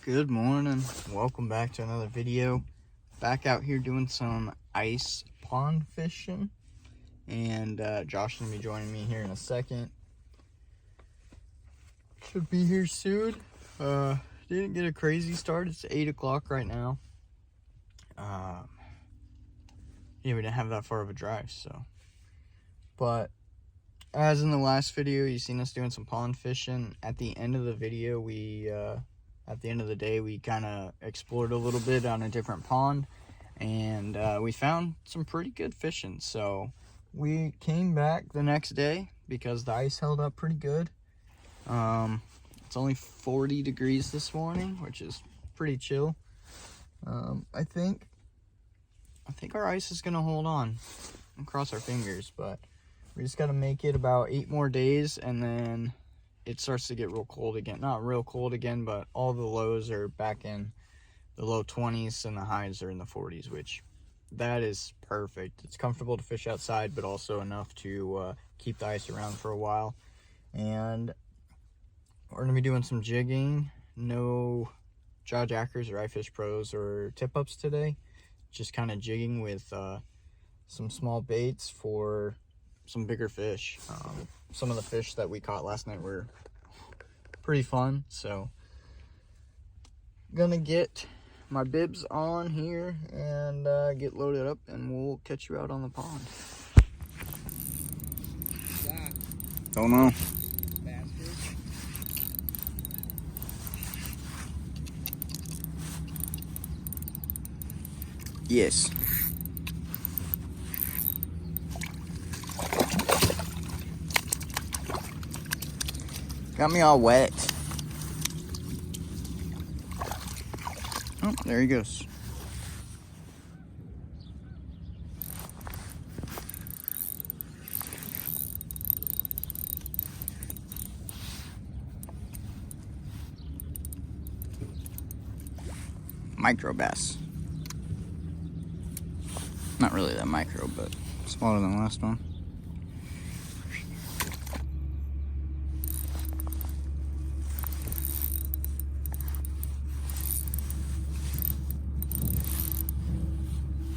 Good morning, welcome back to another video. Back out here doing some ice pond fishing, and Josh is gonna be joining me here in a second. Should be here soon. Didn't get a crazy start. It's 8 o'clock right now. Yeah, we didn't have that far of a drive, so. But as in the last video, you've seen us doing some pond fishing. At the end of the video, at the end of the day, we kind of explored a little bit on a different pond, and we found some pretty good fishing. So we came back the next day because the ice held up pretty good. It's only 40 degrees this morning, which is pretty chill. I think our ice is gonna hold on. And cross our fingers, but we just got to make it about 8 more days, and then it starts to get real cold again. Not real cold again, but all the lows are back in the low 20s and the highs are in the 40s, which that is perfect. It's comfortable to fish outside, but also enough to keep the ice around for a while. And we're gonna be doing some jigging. No jaw jackers or iFish Pros or tip ups today. Just kind of jigging with some small baits for some bigger fish. Some of the fish that we caught last night were pretty fun, so gonna get my bibs on here and get loaded up, and we'll catch you out on the pond. Don't know. Yes. Got me all wet. Oh, there he goes. Micro bass. Not really that micro, but smaller than the last one.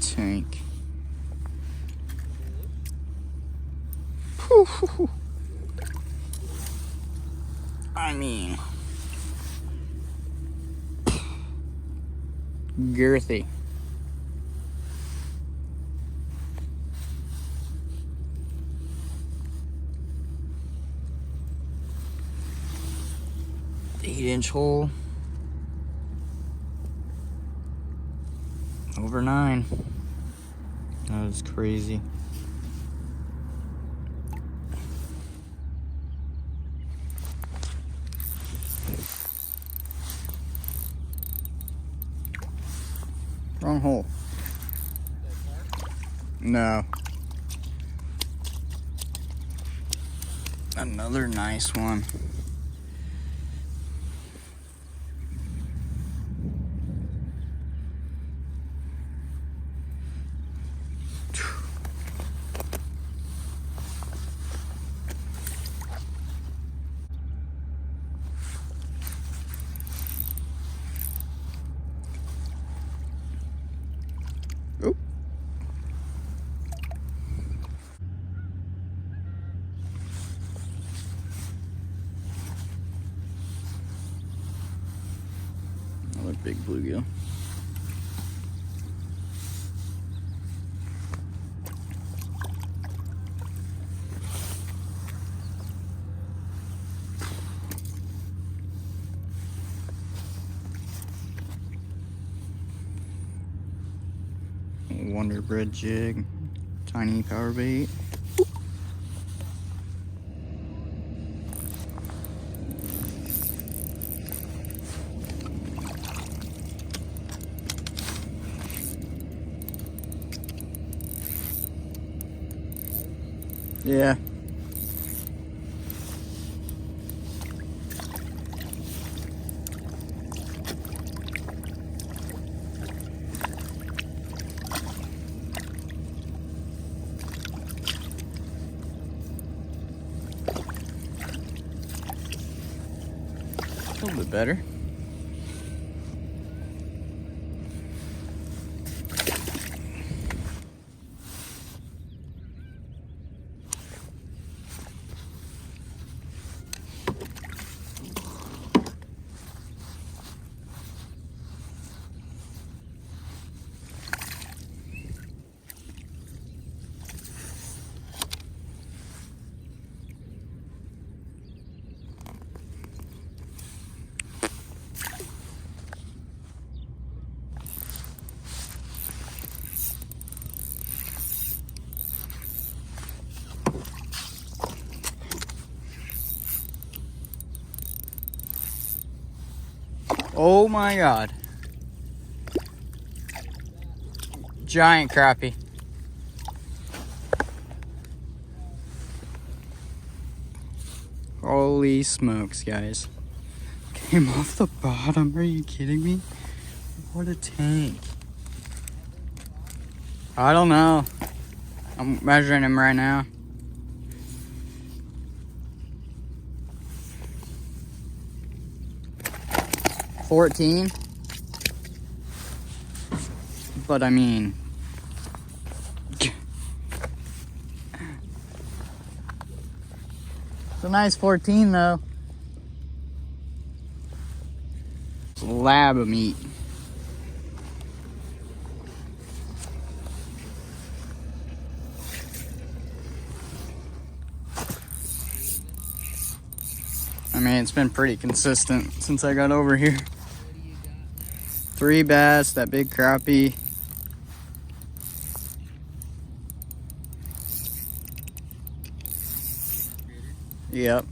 Tank. I mean, girthy. The 8-inch hole. Over 9. That is crazy. Wrong hole. No. Another nice one. Oop. Another big bluegill. Wonder bread jig, tiny power bait. Yeah. A little bit better. Oh my God. Giant crappie. Holy smokes, guys. Came off the bottom. Are you kidding me? What a tank. I don't know. I'm measuring him right now. $14. But I mean, it's a nice 14 though. Slab of meat. I mean, it's been pretty consistent since I got over here. 3 bass, that big crappie. Yep.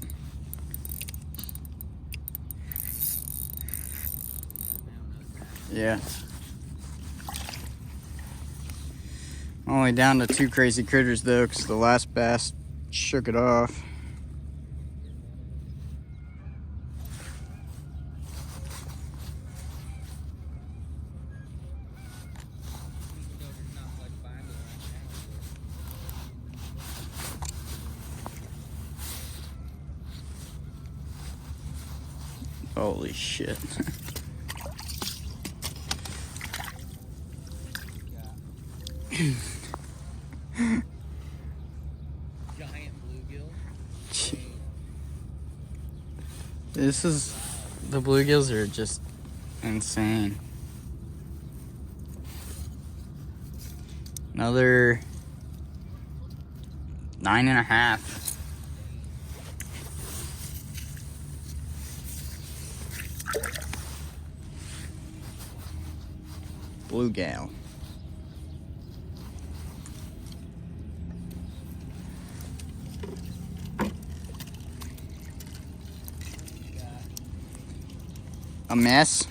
Yeah. Only down to 2 crazy critters though, because the last bass shook it off. Holy shit. Giant bluegill. This is, the bluegills are just insane. Another 9.5. Bluegill. A mess.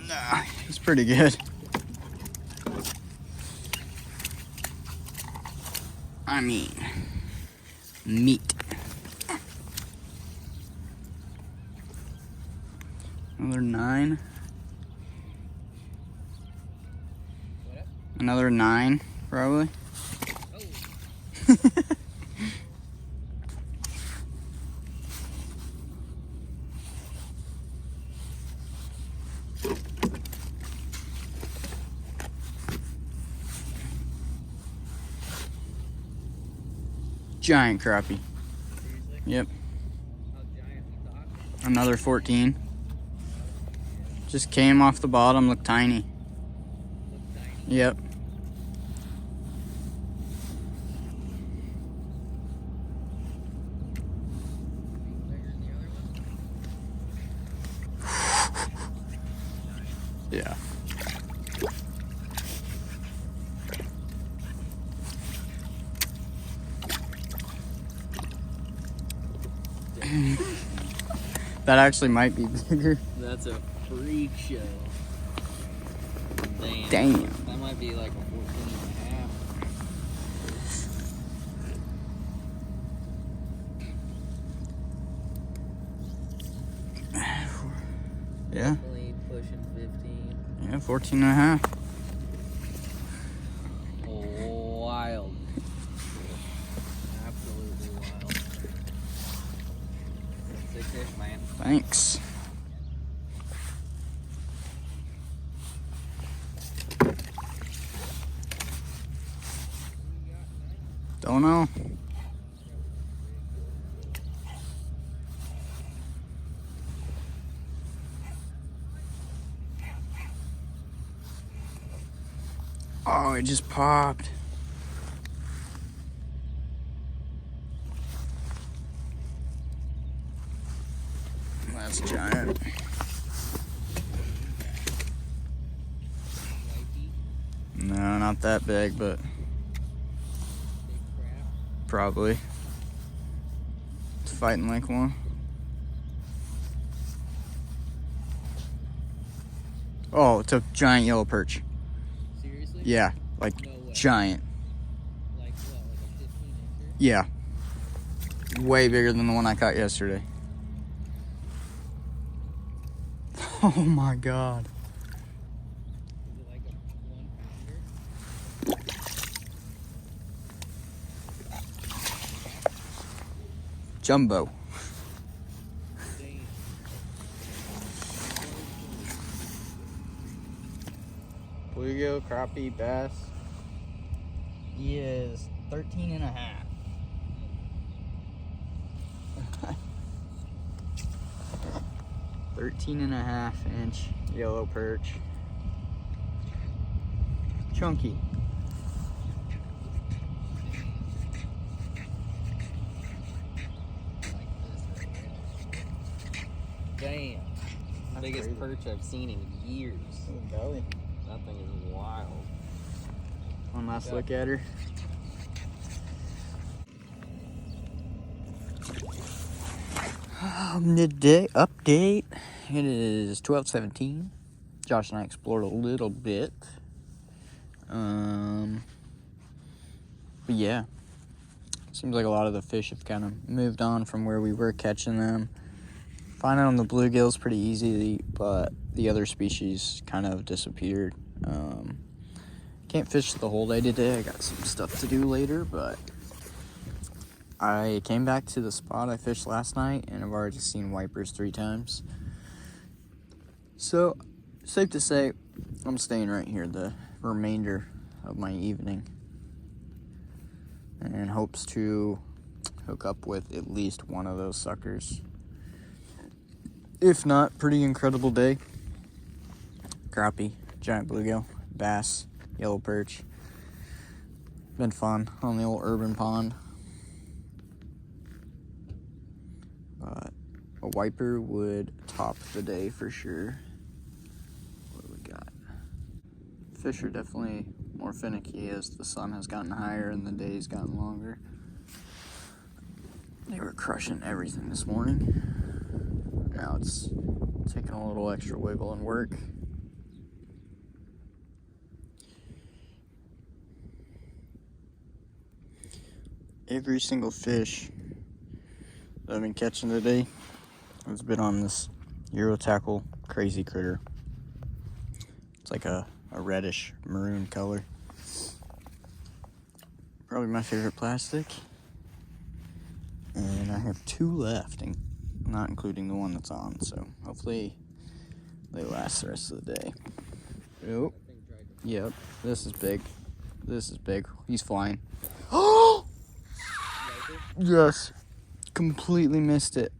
Nah, he's pretty good. I mean, meat. Another 9. Another 9, probably. Oh. Giant crappie. Seriously? Yep. How giant you thought? Another 14. Just came off the bottom, looked tiny. Looked tiny. Yep. Bigger than the other one? Yeah. That actually might be bigger. That's a freak show. Damn. Damn. That might be like a 14.5. Yeah. Definitely pushing 15. Yeah, 14.5. Wild. Absolutely wild. Sick fish, man. Thanks. Don't know. Oh, it just popped. That's giant. No, not that big, but probably. It's fighting like one. Oh, it's a giant yellow perch. Seriously? Yeah, like No way. giant. Like what? Like a 15 incher? Yeah. Way bigger than the one I caught yesterday. Oh my god. Is it like a 1 pounder? Jumbo. Damn. Bluegill, crappie, bass. He is 13 and a half. 13.5 inch yellow perch. Chunky. Damn. Biggest crazy. perch I've seen in years. Belly. That thing is wild. One last look at her. Midday update. It is 12:17. Josh and I explored a little bit. But yeah, seems like a lot of the fish have kind of moved on from where we were catching them. Finding on the bluegills pretty easy, but the other species kind of disappeared. Can't fish the whole day today. I got some stuff to do later, but I came back to the spot I fished last night, and I've already seen wipers 3 times. So, safe to say, I'm staying right here the remainder of my evening, and hopes to hook up with at least one of those suckers. If not, pretty incredible day. Crappie, giant bluegill, bass, yellow perch. Been fun on the old urban pond. But a wiper would top the day for sure. What do we got? Fish are definitely more finicky as the sun has gotten higher and the day's gotten longer. They were crushing everything this morning. Now it's taking a little extra wiggle and work. Every single fish that I've been catching today has been on this Euro tackle crazy critter. It's like a reddish maroon color. Probably my favorite plastic. And I have 2 left, and not including the one that's on, so hopefully they last the rest of the day. Oh, yep, this is big. This is big. He's flying. Oh! Yes. Completely missed it.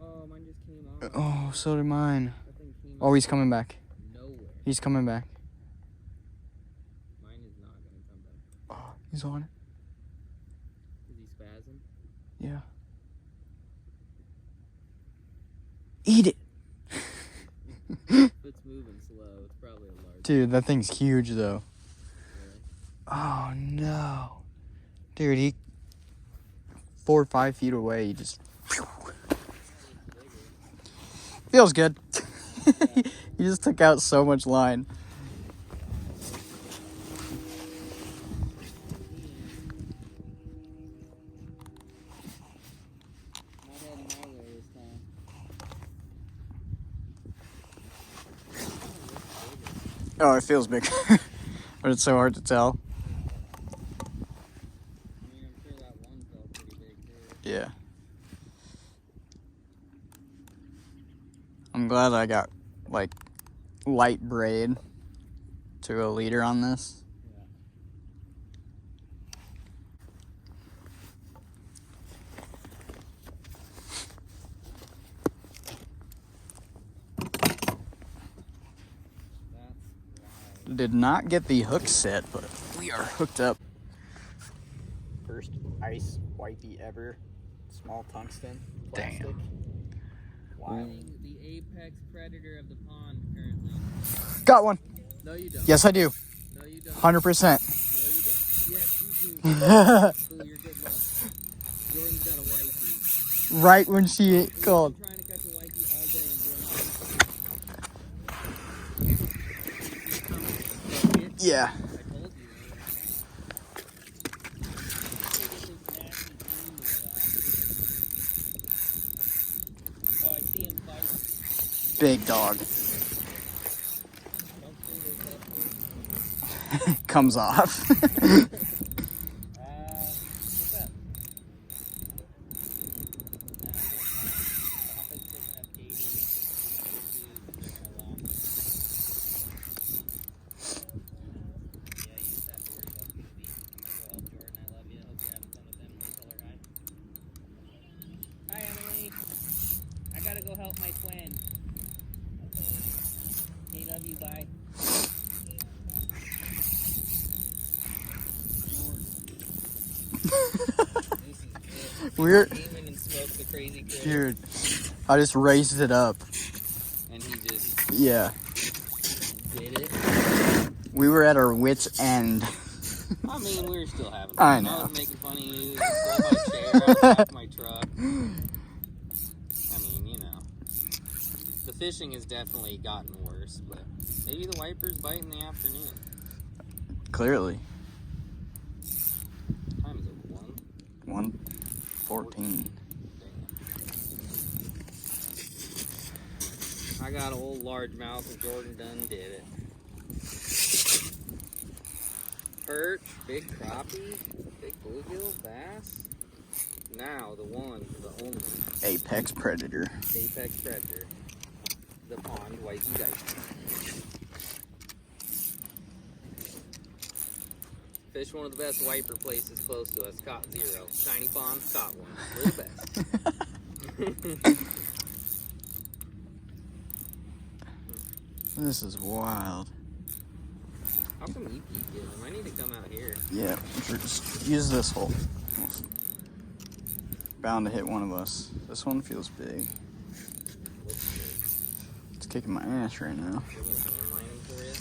Oh, mine just came out. Oh, so did mine. That thing came Oh, he's coming back. nowhere. He's coming back. Mine is not gonna come back. Oh, he's on it. Is he spazzing? Yeah. Eat it. If it's moving slow, it's probably a large. Dude, that thing's huge though. Really? Oh no. Dude, he 4 or 5 feet away, he just feels good. He just took out so much line. Not heading my way this time. Oh, it feels big. But it's so hard to tell. I mean, I'm sure that one felt pretty big too. Yeah. I'm glad I got like light braid to a leader on this. Did not get the hook set, but we are hooked up. First ice wipey ever. Small tungsten. Plastic. Damn. Wow. The apex predator of the pond currently. Got one. No, you don't. Yes, I do. No, you don't. 100%. No, you don't. Yes, you do. Ooh, you're good luck. Jordan's got a wifey. Right when she called. We've been trying to catch a wifey all day and Jordan. Yeah. I told you. Oh, I see him fight. Big dog. Comes off. What's up? Hi, Emily. I gotta go help my twin. Hey, love you, bye. We're Came in and smoked the crazy critter. dude. I just raised it up. And he just Yeah. did it. We were at our wits' end. I mean, we were still having I fun. know. I was making fun of you. You stole my chair out the back of my truck. I mean, you know. The fishing has definitely gotten worse, but maybe the wipers bite in the afternoon. Clearly. What time is it? 1:14. I got an old largemouth and Jor-Dan did it. Perch, big crappie, big bluegill, bass. Now the one, the only Apex predator. apex predator. The pond whitey dice. Fish one of the best wiper places close to us. Caught 0. Tiny pond, caught 1. We're the best. This is wild. How come you keep getting them? I need to come out here. Yeah, just use this hole. Bound to hit one of us. This one feels big. It's kicking my ass right now. Give me a hand lining for you.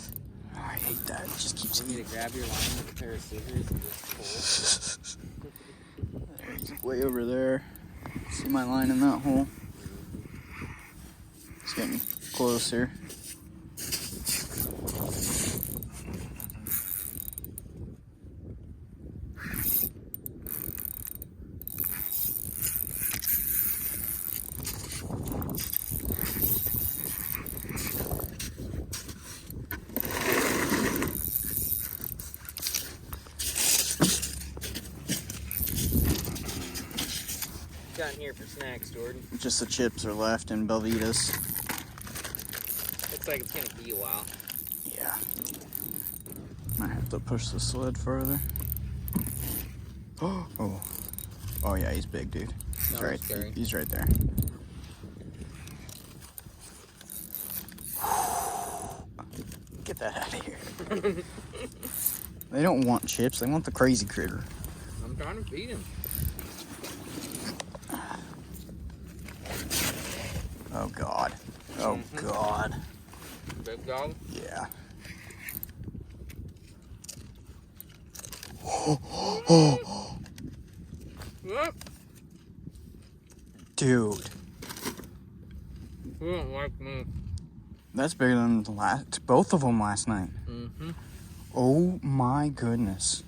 Oh, I hate that. It just keeps You need to grab your line with a pair of scissors and just pull. There, he's way over there. See my line in that hole? It's getting closer. Got in here for snacks, Jordan. Just the chips are left and Belvitas. Looks like it's gonna be a while. Yeah. Might have to push the sled further. Oh. Oh yeah, he's big, dude. He's No, right. scary. He's right there. Get that out of here. They don't want chips. They want the crazy critter. I'm trying to feed him. Oh God. Oh God. Big dog. Yeah. Yep. Dude, You don't like me. that's bigger than the both of them last night. Mm-hmm. Oh my goodness.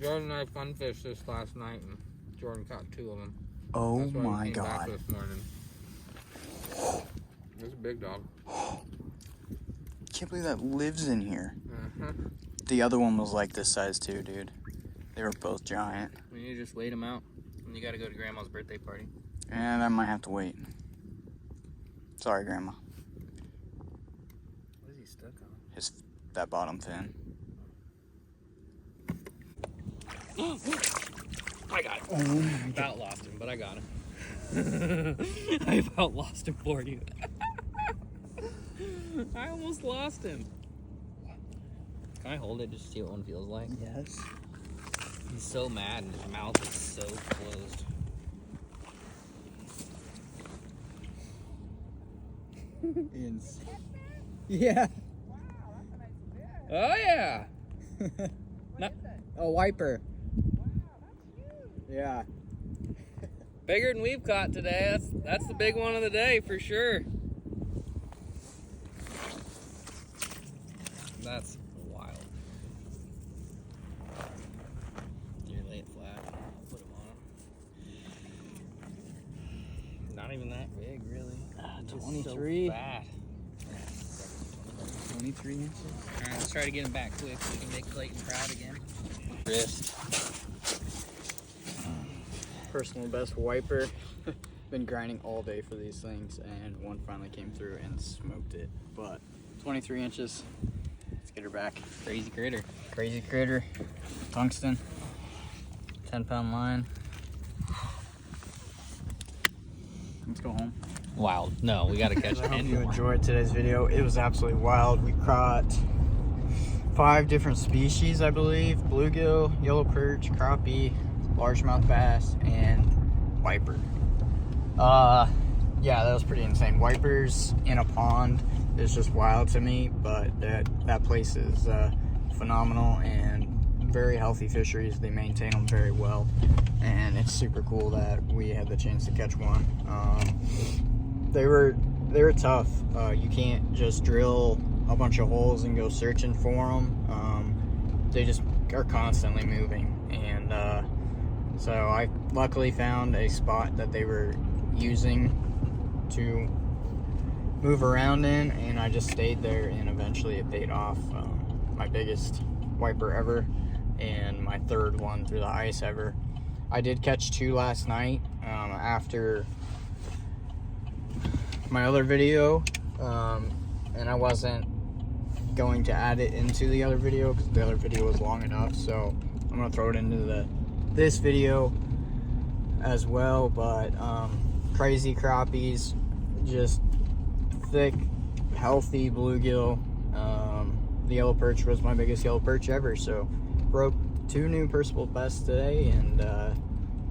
Jordan and I fun fished this last night, and Jordan caught 2 of them. Oh That's why we my came back God. this morning. It's a big dog. Can't believe that lives in here. Uh-huh. The other one was like this size too, dude. They were both giant. We need to just wait him out. And you gotta go to Grandma's birthday party. And I might have to wait. Sorry, Grandma. What is he stuck on? That bottom fin. I got him. Oh, About lost him, but I got him. I about lost him for you. I almost lost him. Can I hold it just to see what one feels like? yes. He's so mad and his mouth is so closed. Yeah. Oh yeah! A wiper. Yeah. Bigger than we've caught today. That's the big one of the day for sure. That's wild. Here, lay it flat. Put them on. Not even that big, really. 23. So fat. 23 inches. All right, let's try to get him back quick so we can make Clayton proud again. Wrist. Personal best wiper. Been grinding all day for these things, and one finally came through and smoked it. But 23 inches. Let's get her back. Crazy critter. Crazy critter. Tungsten. 10-pound line. Let's go home. Wild. No, we gotta catch I hope 10 you more. enjoyed today's video. It was absolutely wild. We caught 5 different species, I believe. Bluegill, yellow perch, crappie, largemouth bass, and wiper. Yeah, that was pretty insane. Wipers in a pond is just wild to me, but that place is phenomenal and very healthy fisheries. They maintain them very well, and it's super cool that we had the chance to catch one. They were tough. You can't just drill a bunch of holes and go searching for them. They just are constantly moving, and so I luckily found a spot that they were using to move around in, and I just stayed there, and eventually it paid off. My biggest wiper ever, and my 3rd one through the ice ever. I did catch 2 last night after my other video, and I wasn't going to add it into the other video because the other video was long enough, so I'm gonna throw it into this video as well. But crazy crappies, just thick, healthy bluegill. The yellow perch was my biggest yellow perch ever, so broke 2 new personal bests today, and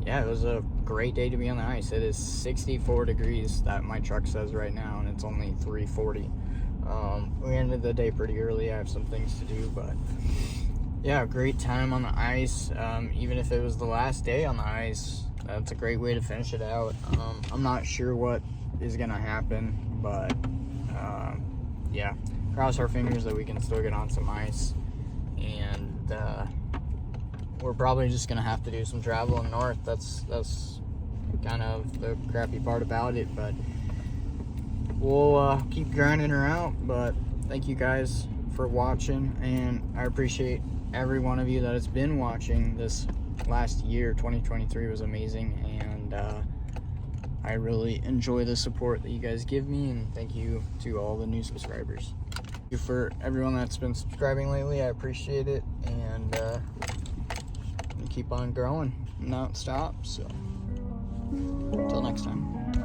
yeah, it was a great day to be on the ice. It is 64 degrees that my truck says right now, and it's only 3:40. We ended the day pretty early. I have some things to do, but yeah, great time on the ice. Even if it was the last day on the ice, that's a great way to finish it out. I'm not sure what is gonna happen, but yeah, cross our fingers that we can still get on some ice, and we're probably just gonna have to do some traveling north. That's kind of the crappy part about it, but we'll keep grinding her out. But thank you guys for watching, and I appreciate every one of you that has been watching. This last year, 2023, was amazing, and I really enjoy the support that you guys give me, and thank you to all the new subscribers. Thank you for everyone that's been subscribing lately. I appreciate it, and keep on growing, not stop. So until next time.